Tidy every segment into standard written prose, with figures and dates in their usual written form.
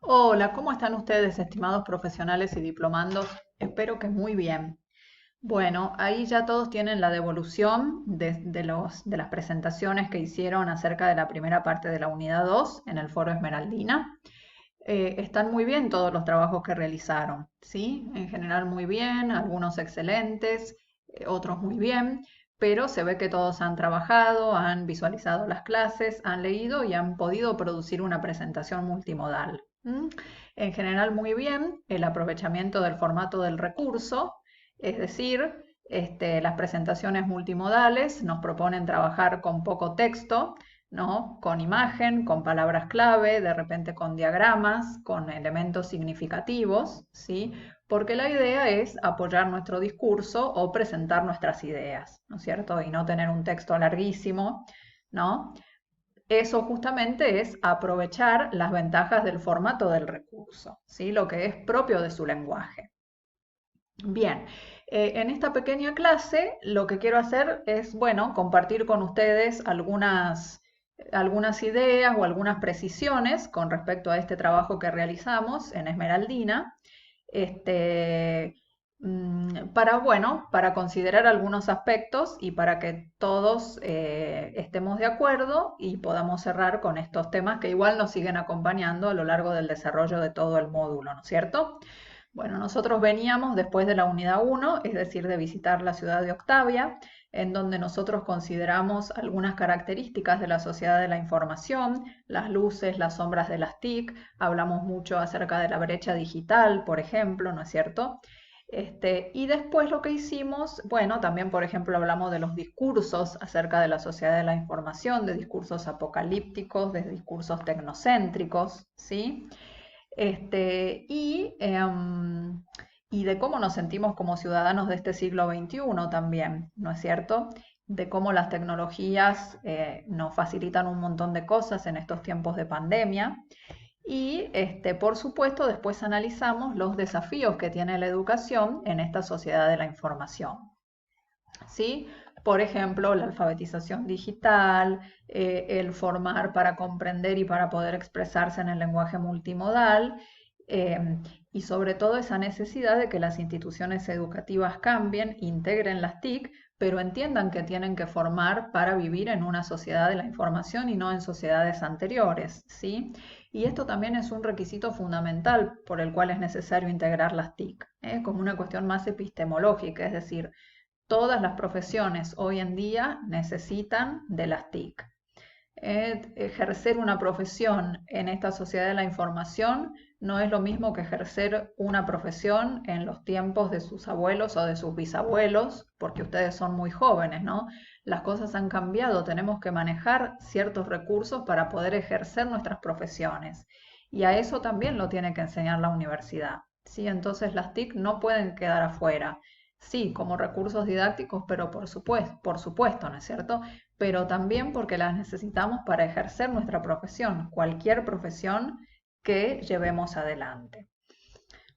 Hola, ¿cómo están ustedes, estimados profesionales y diplomandos? Espero que muy bien. Bueno, ahí ya todos tienen la devolución de las presentaciones que hicieron acerca de la primera parte de la unidad 2 en el Foro Esmeraldina. Están muy bien todos los trabajos que realizaron, ¿sí? En general muy bien, algunos excelentes, otros muy bien, pero se ve que todos han trabajado, han visualizado las clases, han leído y han podido producir una presentación multimodal. ¿M? En general muy bien, el aprovechamiento del formato del recurso, es decir, las presentaciones multimodales nos proponen trabajar con poco texto, ¿no? Con imagen, con palabras clave, de repente con diagramas, con elementos significativos, ¿sí? Porque la idea es apoyar nuestro discurso o presentar nuestras ideas, ¿no es cierto? Y no tener un texto larguísimo, ¿no? Eso justamente es aprovechar las ventajas del formato del recurso, ¿sí? Lo que es propio de su lenguaje. Bien, en esta pequeña clase lo que quiero hacer es, bueno, compartir con ustedes algunas ideas o algunas precisiones con respecto a este trabajo que realizamos en Esmeraldina, este, para, bueno, para considerar algunos aspectos y para que todos estemos de acuerdo y podamos cerrar con estos temas que igual nos siguen acompañando a lo largo del desarrollo de todo el módulo, ¿no es cierto? Bueno, nosotros veníamos después de la unidad 1, es decir, de visitar la ciudad de Octavia, en donde nosotros consideramos algunas características de la sociedad de la información, las luces, las sombras de las TIC, hablamos mucho acerca de la brecha digital, por ejemplo, ¿no es cierto? Y después lo que hicimos, bueno, también por ejemplo hablamos de los discursos acerca de la sociedad de la información, de discursos apocalípticos, de discursos tecnocéntricos, ¿sí? Este, y, em, y de cómo nos sentimos como ciudadanos de este siglo XXI también, ¿no es cierto? De cómo las tecnologías nos facilitan un montón de cosas en estos tiempos de pandemia. Y, por supuesto, después analizamos los desafíos que tiene la educación en esta sociedad de la información. ¿Sí? Por ejemplo, la alfabetización digital, el formar para comprender y para poder expresarse en el lenguaje multimodal, eh, y sobre todo esa necesidad de que las instituciones educativas cambien, integren las TIC, pero entiendan que tienen que formar para vivir en una sociedad de la información y no en sociedades anteriores, ¿sí? Y esto también es un requisito fundamental por el cual es necesario integrar las TIC, como una cuestión más epistemológica, es decir, todas las profesiones hoy en día necesitan de las TIC. Ejercer una profesión en esta sociedad de la información no es lo mismo que ejercer una profesión en los tiempos de sus abuelos o de sus bisabuelos, porque ustedes son muy jóvenes, ¿no? Las cosas han cambiado, tenemos que manejar ciertos recursos para poder ejercer nuestras profesiones. Y a eso también lo tiene que enseñar la universidad, ¿sí? Entonces las TIC no pueden quedar afuera. Sí, como recursos didácticos, pero por supuesto, ¿no es cierto? Pero también porque las necesitamos para ejercer nuestra profesión, cualquier profesión que llevemos adelante.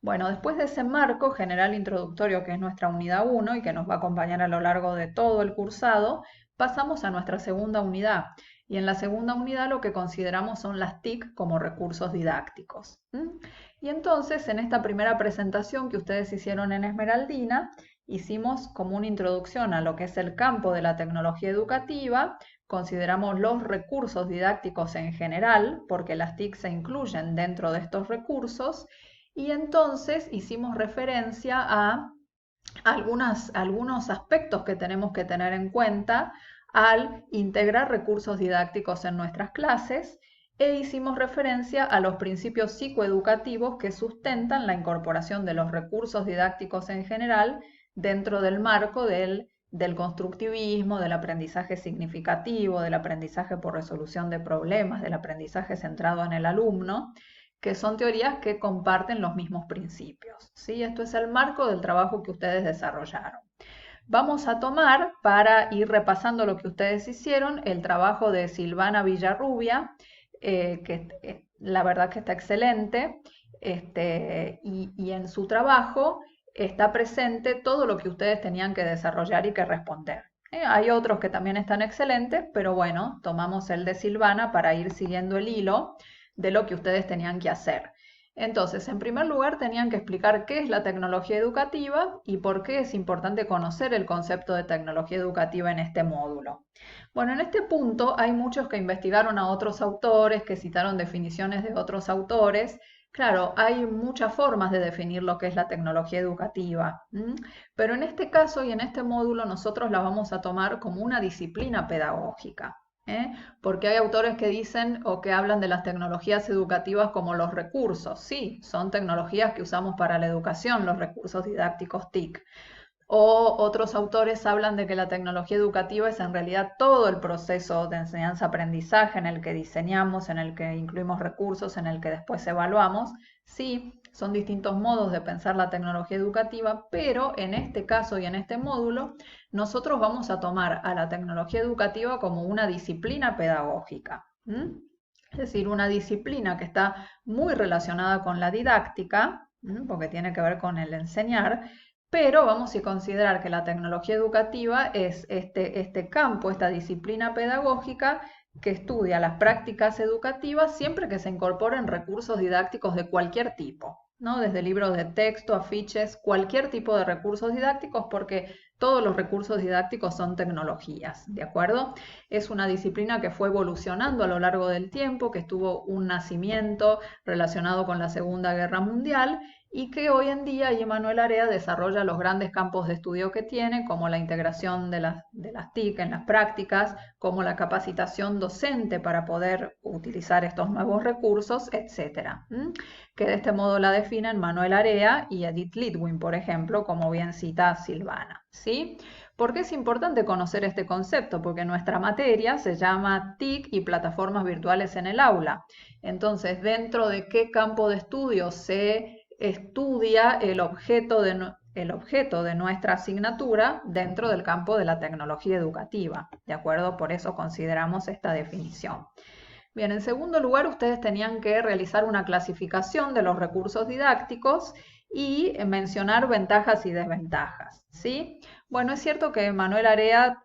Bueno, después de ese marco general introductorio que es nuestra unidad 1 y que nos va a acompañar a lo largo de todo el cursado, pasamos a nuestra segunda unidad. Y en la segunda unidad lo que consideramos son las TIC como recursos didácticos. Y entonces en esta primera presentación que ustedes hicieron en Esmeraldina, hicimos como una introducción a lo que es el campo de la tecnología educativa, consideramos los recursos didácticos en general, porque las TIC se incluyen dentro de estos recursos, y entonces hicimos referencia a algunos aspectos que tenemos que tener en cuenta al integrar recursos didácticos en nuestras clases e hicimos referencia a los principios psicoeducativos que sustentan la incorporación de los recursos didácticos en general dentro del marco del constructivismo, del aprendizaje significativo, del aprendizaje por resolución de problemas, del aprendizaje centrado en el alumno, que son teorías que comparten los mismos principios, ¿sí? Esto es el marco del trabajo que ustedes desarrollaron. Vamos a tomar, para ir repasando lo que ustedes hicieron, el trabajo de Silvana Villarrubia, que la verdad que está excelente, y en su trabajo está presente todo lo que ustedes tenían que desarrollar y que responder. Hay otros que también están excelentes, pero bueno, tomamos el de Silvana para ir siguiendo el hilo de lo que ustedes tenían que hacer. Entonces, en primer lugar, tenían que explicar qué es la tecnología educativa y por qué es importante conocer el concepto de tecnología educativa en este módulo. Bueno, en este punto hay muchos que investigaron a otros autores, que citaron definiciones de otros autores. Claro, hay muchas formas de definir lo que es la tecnología educativa, pero en este caso y en este módulo nosotros la vamos a tomar como una disciplina pedagógica. ¿Eh? Porque hay autores que dicen o que hablan de las tecnologías educativas como los recursos. Sí, son tecnologías que usamos para la educación, los recursos didácticos TIC. O otros autores hablan de que la tecnología educativa es en realidad todo el proceso de enseñanza-aprendizaje en el que diseñamos, en el que incluimos recursos, en el que después evaluamos. Sí, son distintos modos de pensar la tecnología educativa, pero en este caso y en este módulo, nosotros vamos a tomar a la tecnología educativa como una disciplina pedagógica. Es decir, una disciplina que está muy relacionada con la didáctica, porque tiene que ver con el enseñar, pero vamos a considerar que la tecnología educativa es este campo, esta disciplina pedagógica que estudia las prácticas educativas siempre que se incorporen recursos didácticos de cualquier tipo, ¿no? Desde libros de texto, afiches, cualquier tipo de recursos didácticos, porque todos los recursos didácticos son tecnologías, ¿de acuerdo? Es una disciplina que fue evolucionando a lo largo del tiempo, que tuvo un nacimiento relacionado con la Segunda Guerra Mundial y que hoy en día Manuel Area desarrolla los grandes campos de estudio que tiene, como la integración de las TIC en las prácticas, como la capacitación docente para poder utilizar estos nuevos recursos, etc. Que de este modo la definen Manuel Area y Edith Litwin, por ejemplo, como bien cita Silvana, ¿sí? ¿Por qué es importante conocer este concepto? Porque nuestra materia se llama TIC y plataformas virtuales en el aula. Entonces, ¿dentro de qué campo de estudio se estudia el objeto de nuestra asignatura dentro del campo de la tecnología educativa? ¿De acuerdo? Por eso consideramos esta definición. Bien, en segundo lugar, ustedes tenían que realizar una clasificación de los recursos didácticos y mencionar ventajas y desventajas, ¿sí? Bueno, es cierto que Manuel Area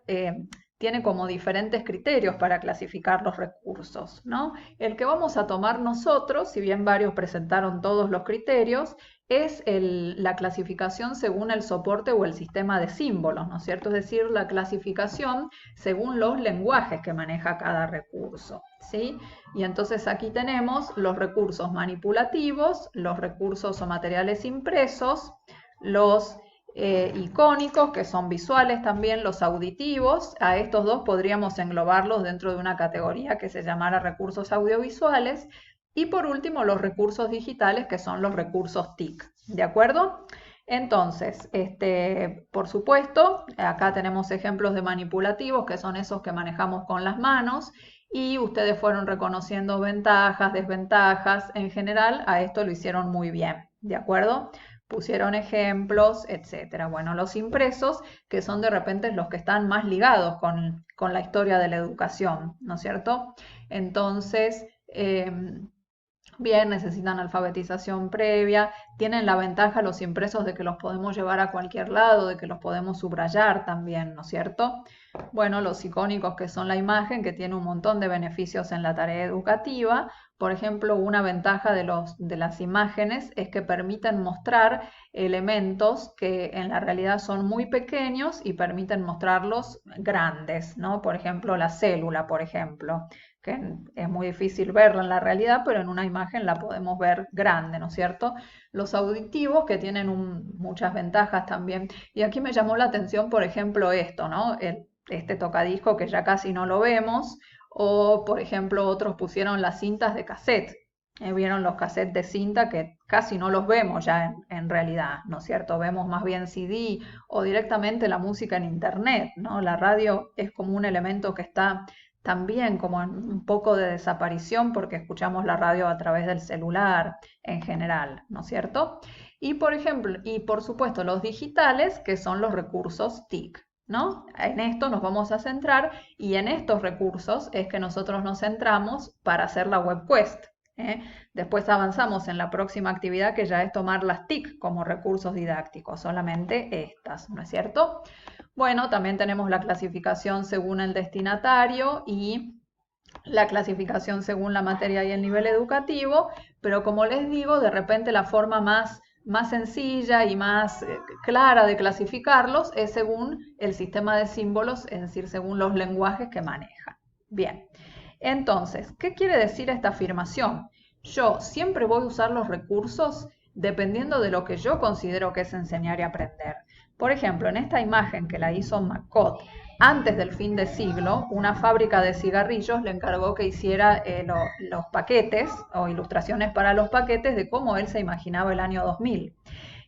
tiene como diferentes criterios para clasificar los recursos, ¿no? El que vamos a tomar nosotros, si bien varios presentaron todos los criterios, es la clasificación según el soporte o el sistema de símbolos, ¿no es cierto? Es decir, la clasificación según los lenguajes que maneja cada recurso, ¿sí? Y entonces aquí tenemos los recursos manipulativos, los recursos o materiales impresos, los icónicos, que son visuales también, los auditivos. A estos dos podríamos englobarlos dentro de una categoría que se llamara recursos audiovisuales. Y por último, los recursos digitales, que son los recursos TIC. ¿De acuerdo? Entonces, por supuesto, acá tenemos ejemplos de manipulativos, que son esos que manejamos con las manos, y ustedes fueron reconociendo ventajas, desventajas. En general, a esto lo hicieron muy bien. ¿De acuerdo? Pusieron ejemplos, etcétera. Bueno, los impresos, que son de repente los que están más ligados con la historia de la educación, ¿no es cierto? Entonces, bien, necesitan alfabetización previa, tienen la ventaja los impresos de que los podemos llevar a cualquier lado, de que los podemos subrayar también, ¿no es cierto? Bueno, los icónicos, que son la imagen, que tiene un montón de beneficios en la tarea educativa. Por ejemplo, una ventaja de las imágenes es que permiten mostrar elementos que en la realidad son muy pequeños y permiten mostrarlos grandes, ¿no? Por ejemplo, la célula, por ejemplo, que es muy difícil verla en la realidad, pero en una imagen la podemos ver grande, ¿no es cierto? Los auditivos, que tienen muchas ventajas también. Y aquí me llamó la atención, por ejemplo, esto, ¿no? Este tocadisco que ya casi no lo vemos, o por ejemplo otros pusieron las cintas de cassette. Vieron los cassettes de cinta que casi no los vemos ya en realidad, ¿no es cierto? Vemos más bien CD o directamente la música en internet, ¿no? La radio es como un elemento que está también como en un poco de desaparición porque escuchamos la radio a través del celular en general, ¿no es cierto? Y por ejemplo, y por supuesto los digitales, que son los recursos TIC, ¿no? En esto nos vamos a centrar y en estos recursos es que nosotros nos centramos para hacer la WebQuest. Después avanzamos en la próxima actividad, que ya es tomar las TIC como recursos didácticos, solamente estas, ¿no es cierto? Bueno, también tenemos la clasificación según el destinatario y la clasificación según la materia y el nivel educativo, pero como les digo, de repente la forma más sencilla y más clara de clasificarlos es según el sistema de símbolos, es decir, según los lenguajes que manejan. Bien, entonces, ¿qué quiere decir esta afirmación? Yo siempre voy a usar los recursos dependiendo de lo que yo considero que es enseñar y aprender. Por ejemplo, en esta imagen que la hizo McCott, antes del fin de siglo, una fábrica de cigarrillos le encargó que hiciera los paquetes o ilustraciones para los paquetes de cómo él se imaginaba el año 2000.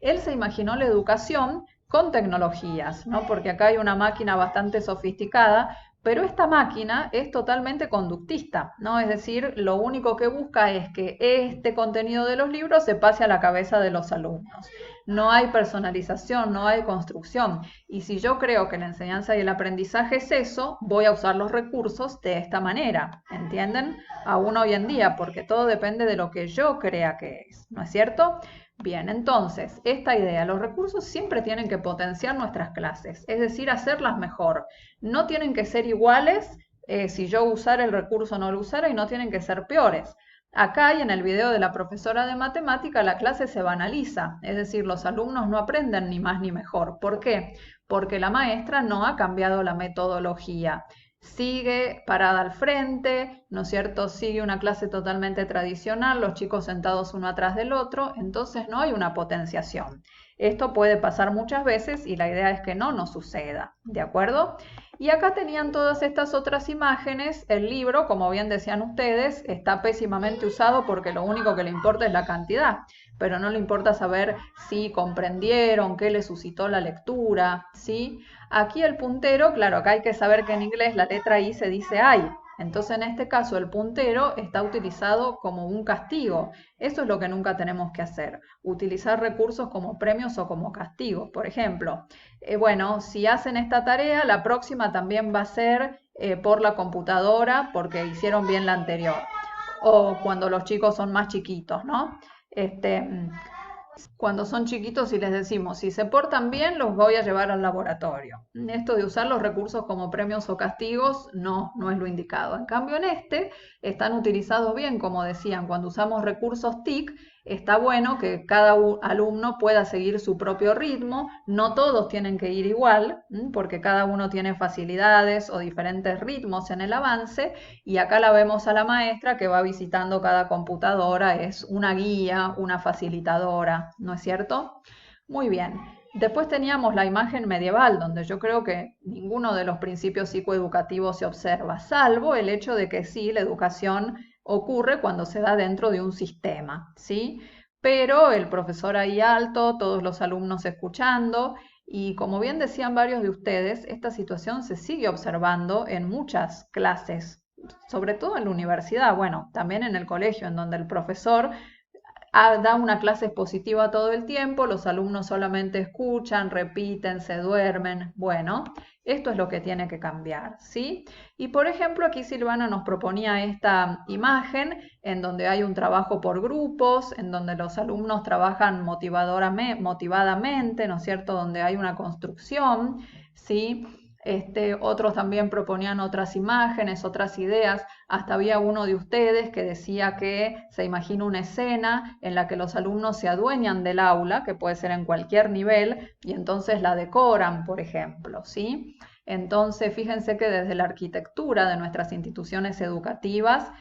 Él se imaginó la educación con tecnologías, ¿no? Porque acá hay una máquina bastante sofisticada, pero esta máquina es totalmente conductista, ¿no? Es decir, lo único que busca es que este contenido de los libros se pase a la cabeza de los alumnos. No hay personalización, no hay construcción. Y si yo creo que la enseñanza y el aprendizaje es eso, voy a usar los recursos de esta manera, ¿entienden? Aún hoy en día, porque todo depende de lo que yo crea que es, ¿no es cierto? Bien, entonces, esta idea, los recursos siempre tienen que potenciar nuestras clases, es decir, hacerlas mejor. No tienen que ser iguales si yo usara el recurso o no lo usara y no tienen que ser peores. Acá y en el video de la profesora de matemática la clase se banaliza, es decir, los alumnos no aprenden ni más ni mejor. ¿Por qué? Porque la maestra no ha cambiado la metodología. Sigue parada al frente, ¿no es cierto? Sigue una clase totalmente tradicional, los chicos sentados uno atrás del otro, entonces no hay una potenciación. Esto puede pasar muchas veces y la idea es que no nos suceda, ¿de acuerdo? Y acá tenían todas estas otras imágenes. El libro, como bien decían ustedes, está pésimamente usado porque lo único que le importa es la cantidad, pero no le importa saber si comprendieron, qué les suscitó la lectura, ¿sí? Aquí el puntero, claro, acá hay que saber que en inglés la letra I se dice I. Entonces en este caso el puntero está utilizado como un castigo. Eso es lo que nunca tenemos que hacer, utilizar recursos como premios o como castigos. Por ejemplo, bueno, si hacen esta tarea, la próxima también va a ser por la computadora porque hicieron bien la anterior. O cuando los chicos son más chiquitos, ¿no? Cuando son chiquitos y les decimos, si se portan bien, los voy a llevar al laboratorio. Esto de usar los recursos como premios o castigos no es lo indicado. En cambio, en este están utilizados bien, como decían, cuando usamos recursos TIC, está bueno que cada alumno pueda seguir su propio ritmo, no todos tienen que ir igual, porque cada uno tiene facilidades o diferentes ritmos en el avance, y acá la vemos a la maestra que va visitando cada computadora, es una guía, una facilitadora, ¿no es cierto? Muy bien. Después teníamos la imagen medieval, donde yo creo que ninguno de los principios psicoeducativos se observa, salvo el hecho de que sí, la educación ocurre cuando se da dentro de un sistema, ¿sí? Pero el profesor ahí alto, todos los alumnos escuchando, y como bien decían varios de ustedes, esta situación se sigue observando en muchas clases, sobre todo en la universidad, bueno, también en el colegio, en donde el profesor da una clase expositiva todo el tiempo, los alumnos solamente escuchan, repiten, se duermen. Bueno, esto es lo que tiene que cambiar, ¿sí? Y por ejemplo, aquí Silvana nos proponía esta imagen en donde hay un trabajo por grupos, en donde los alumnos trabajan motivadamente, ¿no es cierto? Donde hay una construcción, ¿sí? Otros también proponían otras imágenes, otras ideas. Hasta había uno de ustedes que decía que se imagina una escena en la que los alumnos se adueñan del aula, que puede ser en cualquier nivel, y entonces la decoran, por ejemplo, ¿sí? Entonces, fíjense que desde la arquitectura de nuestras instituciones educativas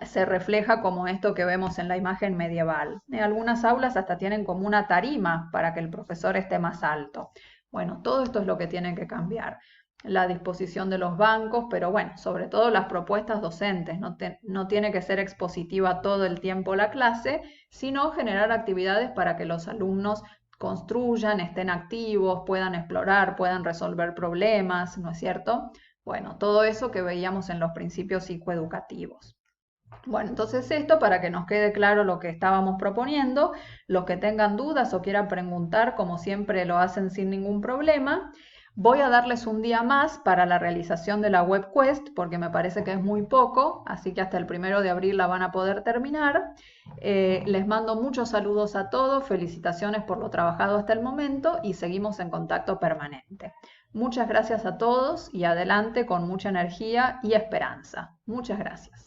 se refleja como esto que vemos en la imagen medieval. Algunas aulas hasta tienen como una tarima para que el profesor esté más alto. Bueno, todo esto es lo que tiene que cambiar. La disposición de los bancos, pero bueno, sobre todo las propuestas docentes. No tiene que ser expositiva todo el tiempo la clase, sino generar actividades para que los alumnos construyan, estén activos, puedan explorar, puedan resolver problemas, ¿no es cierto? Bueno, todo eso que veíamos en los principios psicoeducativos. Bueno, entonces esto para que nos quede claro lo que estábamos proponiendo, los que tengan dudas o quieran preguntar, como siempre lo hacen sin ningún problema. Voy a darles un día más para la realización de la web quest porque me parece que es muy poco, así que hasta el 1 de abril la van a poder terminar. Les mando muchos saludos a todos, felicitaciones por lo trabajado hasta el momento y seguimos en contacto permanente. Muchas gracias a todos y adelante con mucha energía y esperanza. Muchas gracias.